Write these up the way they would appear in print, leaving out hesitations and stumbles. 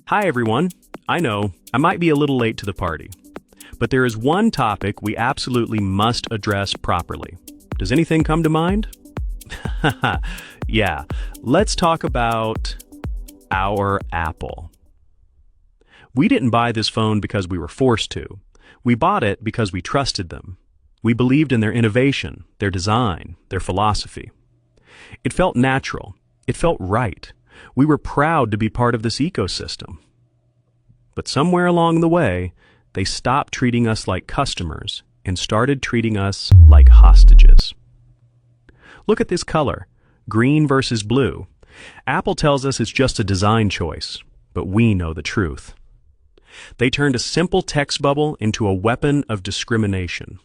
Hi everyone. I know, I might be a little late to the party, but there is one topic we absolutely must address properly. Does anything come to mind? Yeah, let's talk about our Apple. We didn't buy this phone because we were forced to. We bought it because we trusted them. We believed in their innovation, their design, their philosophy. It felt natural. It felt right. We were proud to be part of this ecosystem. But somewhere along the way, they stopped treating us like customers and started treating us like hostages. Look at this color, green versus blue. Apple tells us it's just a design choice, but we know the truth. They turned a simple text bubble into a weapon of discrimination.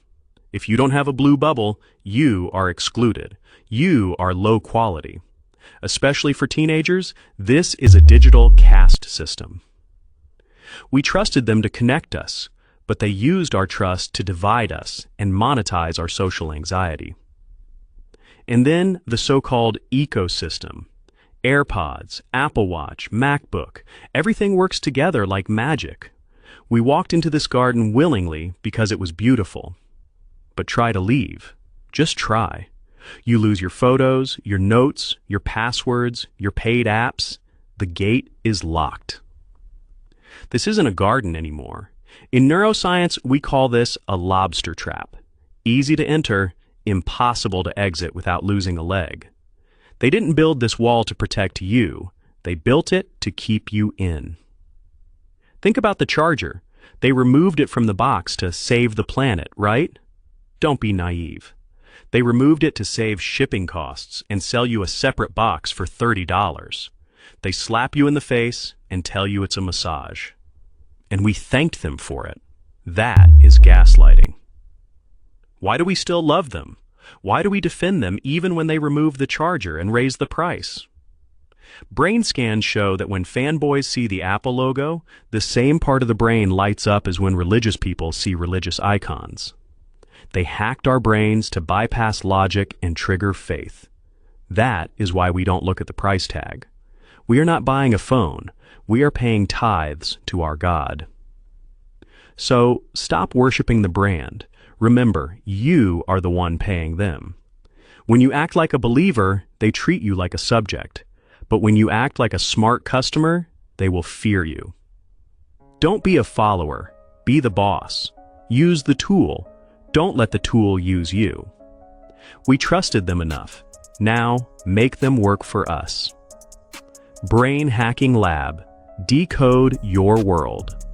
If you don't have a blue bubble, you are excluded. You are low quality. Especially for teenagers, this is a digital caste system. We trusted them to connect us, but they used our trust to divide us and monetize our social anxiety. And then the so-called ecosystem. AirPods, Apple Watch, MacBook, everything works together like magic. We walked into this garden willingly because it was beautiful. But try to leave. Just try. You lose your photos, your notes, your passwords, your paid apps. The gate is locked. This isn't a garden anymore. In neuroscience, we call this a lobster trap. Easy to enter, impossible to exit without losing a leg. They didn't build this wall to protect you. They built it to keep you in. Think about the charger. They removed it from the box to save the planet, right? Don't be naive. They removed it to save shipping costs and sell you a separate box for $30. They slap you in the face and tell you it's a massage. And we thanked them for it. That is gaslighting. Why do we still love them? Why do we defend them even when they remove the charger and raise the price? Brain scans show that when fanboys see the Apple logo, the same part of the brain lights up as when religious people see religious icons. They hacked our brains to bypass logic and trigger faith. That is why we don't look at the price tag. We are not buying a phone. We are paying tithes to our God. So stop worshiping the brand. Remember, you are the one paying them. When you act like a believer, they treat you like a subject. But when you act like a smart customer, they will fear you. Don't be a follower. Be the boss. Use the tool. Don't let the tool use you. We trusted them enough. Now, make them work for us. Brain Hacking Lab. Decode your world.